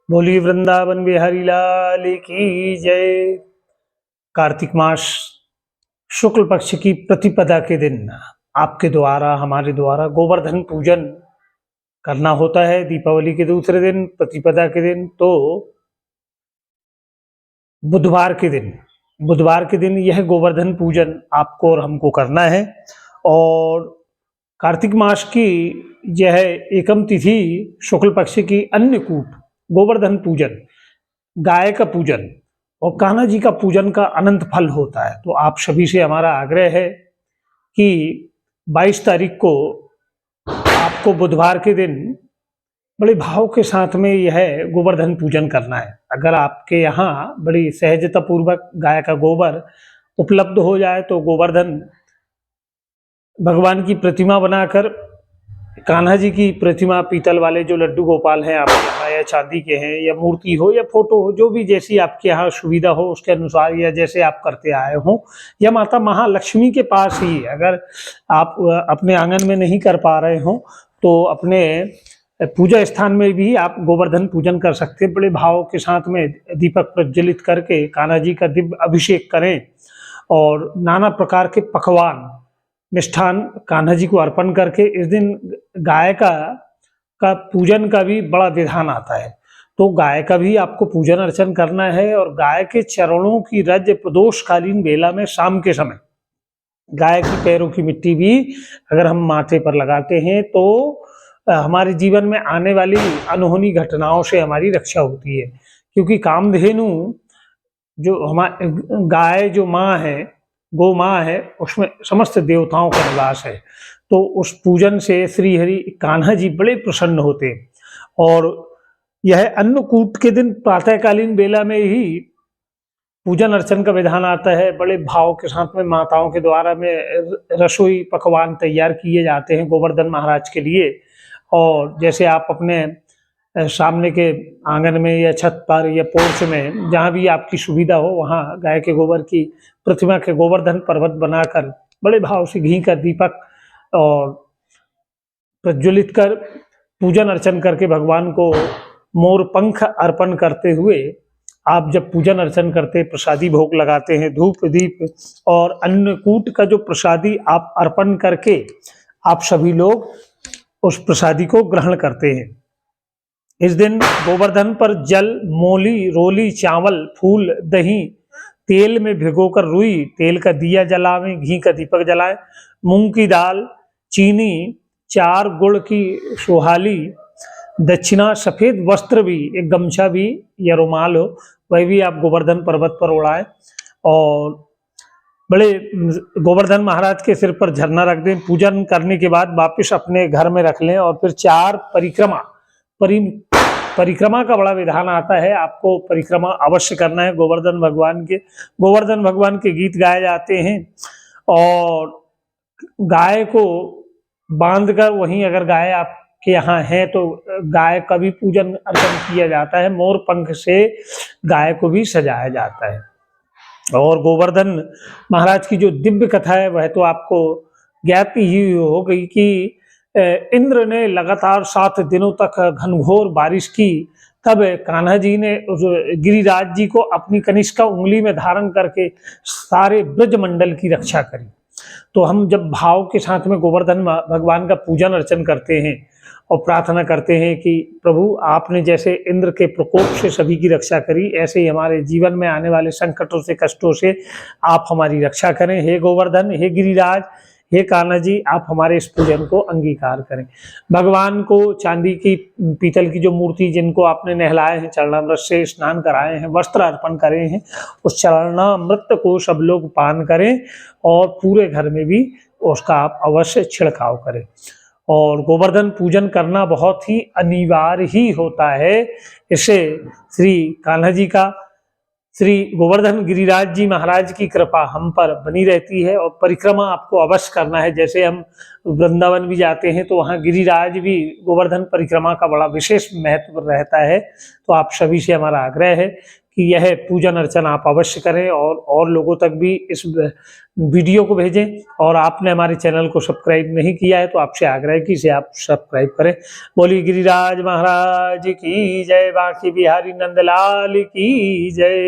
बोली वृंदावन बिहारी लाल की जय। कार्तिक मास शुक्ल पक्ष की प्रतिपदा के दिन आपके द्वारा हमारे द्वारा गोवर्धन पूजन करना होता है। दीपावली के दूसरे दिन प्रतिपदा के दिन तो बुधवार के दिन यह गोवर्धन पूजन आपको और हमको करना है। और कार्तिक मास की यह एकम तिथि शुक्ल पक्ष की अन्नकूट गोवर्धन पूजन, गाय का पूजन और कान्हा जी का पूजन का अनंत फल होता है। तो आप सभी से हमारा आग्रह है कि 22 तारीख को आपको बुधवार के दिन बड़े भाव के साथ में यह गोवर्धन पूजन करना है। अगर आपके यहाँ बड़ी सहजता पूर्वक गाय का गोबर उपलब्ध हो जाए तो गोवर्धन भगवान की प्रतिमा बनाकर, कान्हा जी की प्रतिमा, पीतल वाले जो लड्डू गोपाल हैं आपके यहाँ या चांदी के हैं या मूर्ति हो या फोटो हो, जो भी जैसी आपके यहाँ सुविधा हो उसके अनुसार या जैसे आप करते आए हो, या माता महालक्ष्मी के पास ही अगर आप अपने आंगन में नहीं कर पा रहे हो तो अपने पूजा स्थान में भी आप गोवर्धन पूजन कर सकते हैं। बड़े भाव के साथ में दीपक प्रज्वलित करके कान्हा जी का दिव्य अभिषेक करें और नाना प्रकार के पकवान मिष्ठान कान्हा जी को अर्पण करके इस दिन गाय का पूजन का भी बड़ा विधान आता है। तो गाय का भी आपको पूजन अर्चन करना है और गाय के चरणों की रज प्रदोषकालीन बेला में शाम के समय गाय की पैरों की मिट्टी भी अगर हम माथे पर लगाते हैं तो हमारे जीवन में आने वाली अनहोनी घटनाओं से हमारी रक्षा होती है। क्योंकि कामधेनु जो हमारे गाय जो माँ है, गौ माँ है, उसमें समस्त देवताओं का निवास है। तो उस पूजन से श्री हरि कान्हा जी बड़े प्रसन्न होते हैं। और यह अन्नकूट के दिन प्रातःकालीन बेला में ही पूजन अर्चन का विधान आता है। बड़े भाव के साथ में माताओं के द्वारा में रसोई पकवान तैयार किए जाते हैं गोवर्धन महाराज के लिए। और जैसे आप अपने सामने के आंगन में या छत पर या पोर्च में जहाँ भी आपकी सुविधा हो वहाँ गाय के गोबर की प्रतिमा के गोवर्धन पर्वत बनाकर बड़े भाव से घी का दीपक और प्रज्वलित कर पूजन अर्चन करके भगवान को मोर पंख अर्पण करते हुए आप जब पूजन अर्चन करते, प्रसादी भोग लगाते हैं, धूप दीप और अन्नकूट का जो प्रसादी आप अर्पण करके आप सभी लोग उस प्रसादी को ग्रहण करते हैं। इस दिन गोवर्धन पर जल, मोली, रोली, चावल, फूल, दही, तेल में भिगोकर रुई तेल का दिया जलावें, घी का दीपक जलाएं, मूंग की दाल, चीनी, 4 गुड़ की सुहाली, दक्षिणा, सफेद वस्त्र भी, एक गमछा भी या रुमाल हो वह भी आप गोवर्धन पर्वत पर उड़ाएं और बड़े गोवर्धन महाराज के सिर पर झरना रख दें। पूजन करने के बाद वापस अपने घर में रख लें और फिर 4 परिक्रमा का बड़ा विधान आता है। आपको परिक्रमा अवश्य करना है गोवर्धन भगवान के गीत गाए जाते हैं। और गाय को बांधकर वहीं अगर गाय आपके यहाँ है तो गाय का भी पूजन अर्चन किया जाता है। मोर पंख से गाय को भी सजाया जाता है। और गोवर्धन महाराज की जो दिव्य कथा है वह तो आपको ज्ञात ही हो गई कि इंद्र ने लगातार 7 दिनों तक घनघोर बारिश की। तब कान्हा जी ने गिरिराज जी को अपनी कनिष्का उंगली में धारण करके सारे ब्रज मंडल की रक्षा करी। तो हम जब भाव के साथ में गोवर्धन भगवान का पूजन अर्चन करते हैं और प्रार्थना करते हैं कि प्रभु आपने जैसे इंद्र के प्रकोप से सभी की रक्षा करी, ऐसे ही हमारे जीवन में आने वाले संकटों से, कष्टों से आप हमारी रक्षा करें। हे गोवर्धन, हे गिरिराज, हे कान्हा जी, आप हमारे इस पूजन को अंगीकार करें। भगवान को चांदी की, पीतल की जो मूर्ति जिनको आपने नहलाए हैं, चरणामृत से स्नान कराए हैं, वस्त्र अर्पण करे हैं, उस चरणामृत को सब लोग पान करें और पूरे घर में भी उसका आप अवश्य छिड़काव करें। और गोवर्धन पूजन करना बहुत ही अनिवार्य ही होता है। इसे श्री कान्हा जी का श्री गोवर्धन गिरिराज जी महाराज की कृपा हम पर बनी रहती है। और परिक्रमा आपको अवश्य करना है। जैसे हम वृंदावन भी जाते हैं तो वहाँ गिरिराज भी गोवर्धन परिक्रमा का बड़ा विशेष महत्व रहता है। तो आप सभी से हमारा आग्रह है कि यह पूजन अर्चना आप अवश्य करें और लोगों तक भी इस वीडियो को भेजें। और आपने हमारे चैनल को सब्सक्राइब नहीं किया है तो आपसे आग्रह है कि इसे आप सब्सक्राइब करें। बोली गिरिराज महाराज की जय, बांके बिहारी नंदलाल की जय।